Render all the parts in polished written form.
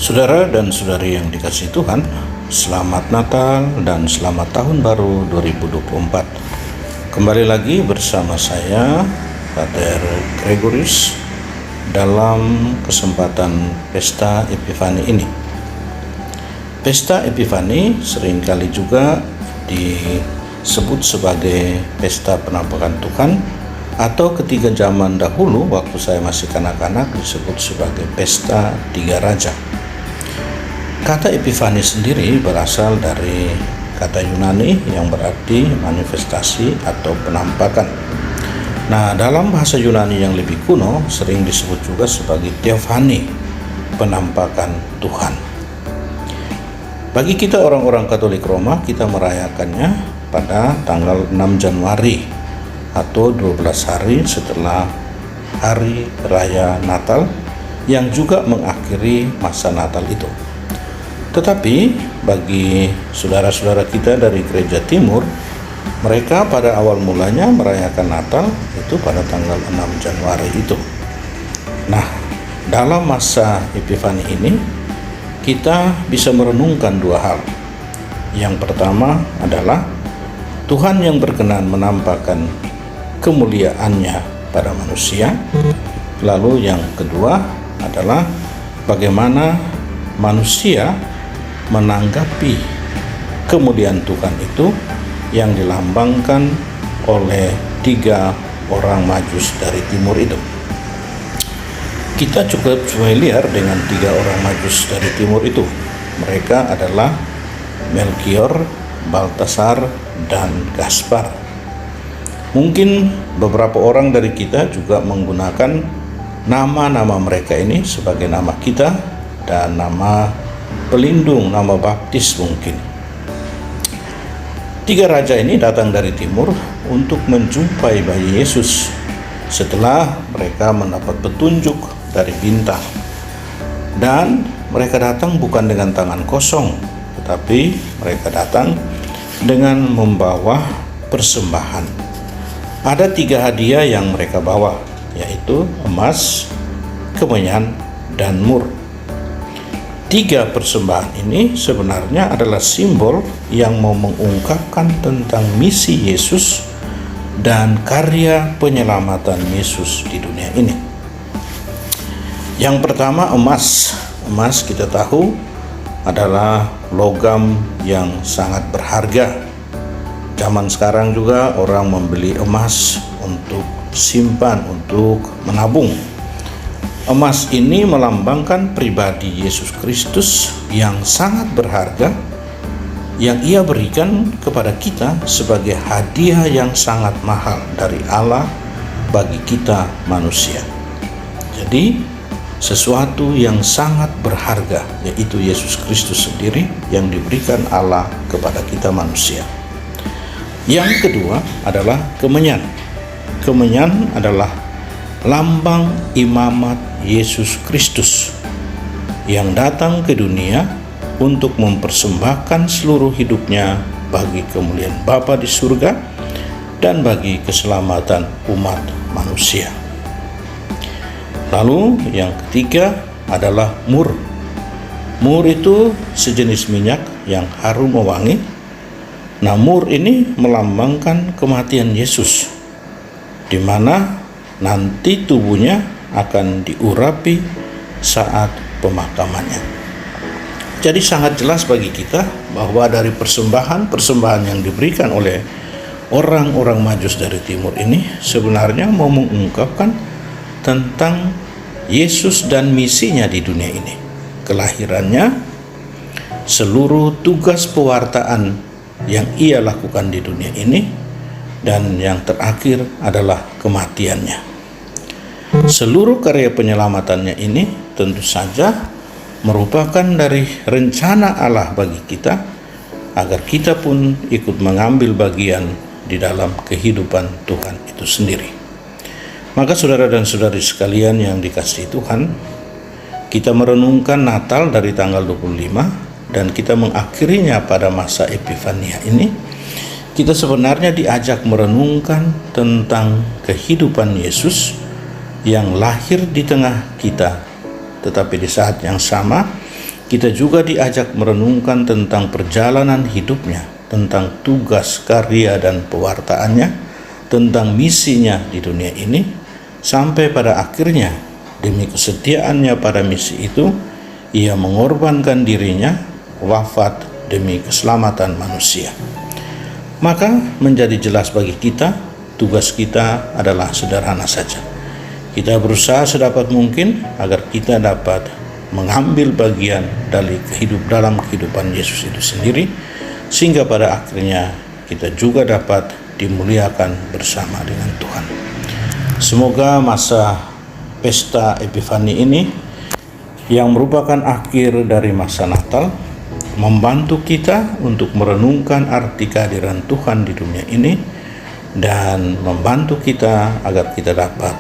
Saudara dan saudari yang dikasihi Tuhan, selamat Natal dan selamat Tahun Baru 2024. Kembali lagi bersama saya, Pater Gregorius, dalam kesempatan Pesta Epifani ini. Pesta Epifani seringkali juga disebut sebagai Pesta Penampakan Tuhan, atau ketika zaman dahulu waktu saya masih kanak-kanak disebut sebagai Pesta Tiga Raja. Kata Epifani sendiri berasal dari kata Yunani yang berarti manifestasi atau penampakan. Nah, dalam bahasa Yunani yang lebih kuno sering disebut juga sebagai Theophany, penampakan Tuhan. Bagi kita orang-orang Katolik Roma, kita merayakannya pada tanggal 6 Januari atau 12 hari setelah Hari Raya Natal yang juga mengakhiri masa Natal itu. Tetapi bagi saudara-saudara kita dari Gereja Timur, mereka pada awal mulanya merayakan Natal itu pada tanggal 6 Januari itu. Nah, dalam masa Epifani ini kita bisa merenungkan dua hal. Yang pertama adalah Tuhan yang berkenan menampakkan kemuliaannya pada manusia. Lalu yang kedua adalah bagaimana manusia menanggapi kemuliaan Tuhan itu yang dilambangkan oleh 3 orang Majus dari timur itu. Kita cukup familiar dengan 3 orang Majus dari timur itu. Mereka adalah Melkior, Baltasar, dan Gaspar. Mungkin beberapa orang dari kita juga menggunakan nama-nama mereka ini sebagai nama kita dan nama pelindung, nama baptis mungkin. 3 raja ini datang dari timur untuk menjumpai bayi Yesus setelah mereka mendapat petunjuk dari bintang. Dan mereka datang bukan dengan tangan kosong, tetapi mereka datang dengan membawa persembahan. Ada 3 hadiah yang mereka bawa, yaitu emas, kemenyan, dan mur. 3 persembahan ini sebenarnya adalah simbol yang mau mengungkapkan tentang misi Yesus dan karya penyelamatan Yesus di dunia ini. Yang pertama, emas. Emas kita tahu adalah logam yang sangat berharga. Zaman sekarang juga orang membeli emas untuk simpan, untuk menabung. Emas ini melambangkan pribadi Yesus Kristus yang sangat berharga yang Ia berikan kepada kita sebagai hadiah yang sangat mahal dari Allah bagi kita manusia. Jadi sesuatu yang sangat berharga, yaitu Yesus Kristus sendiri yang diberikan Allah kepada kita manusia. Yang kedua adalah kemenyan. Kemenyan adalah lambang imamat Yesus Kristus yang datang ke dunia untuk mempersembahkan seluruh hidupnya bagi kemuliaan Bapa di surga dan bagi keselamatan umat manusia. Lalu yang ketiga adalah mur. Mur itu sejenis minyak yang harum mewangi. Nah, mur ini melambangkan kematian Yesus, di mana nanti tubuhnya akan diurapi saat pemakamannya. Jadi sangat jelas bagi kita bahwa dari persembahan yang diberikan oleh orang-orang Majus dari timur ini sebenarnya mau mengungkapkan tentang Yesus dan misinya di dunia ini. Kelahirannya, seluruh tugas pewartaan yang Ia lakukan di dunia ini, dan yang terakhir adalah kematiannya. Seluruh karya penyelamatannya ini tentu saja merupakan dari rencana Allah bagi kita, agar kita pun ikut mengambil bagian di dalam kehidupan Tuhan itu sendiri. Maka saudara dan saudari sekalian yang dikasihi Tuhan, kita merenungkan Natal dari tanggal 25 dan kita mengakhirinya pada masa Epifania ini. Kita sebenarnya diajak merenungkan tentang kehidupan Yesus yang lahir di tengah kita, tetapi di saat yang sama kita juga diajak merenungkan tentang perjalanan hidupnya, tentang tugas, karya, dan pewartaannya, tentang misinya di dunia ini, sampai pada akhirnya demi kesetiaannya pada misi itu, ia mengorbankan dirinya, wafat demi keselamatan manusia. Maka menjadi jelas bagi kita, tugas kita adalah sederhana saja. Kita berusaha sedapat mungkin agar kita dapat mengambil bagian dalam kehidupan Yesus itu sendiri, sehingga pada akhirnya kita juga dapat dimuliakan bersama dengan Tuhan. Semoga masa pesta Epifani ini, yang merupakan akhir dari masa Natal, membantu kita untuk merenungkan arti kehadiran Tuhan di dunia ini, dan membantu kita agar kita dapat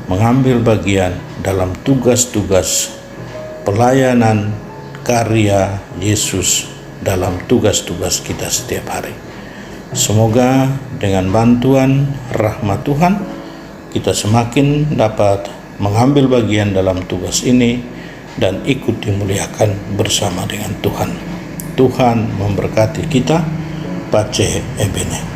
mengambil bagian dalam tugas-tugas pelayanan karya Yesus dalam tugas-tugas kita setiap hari. Semoga dengan bantuan rahmat Tuhan, kita semakin dapat mengambil bagian dalam tugas ini dan ikut dimuliakan bersama dengan Tuhan. Tuhan memberkati kita. Pace Ebene.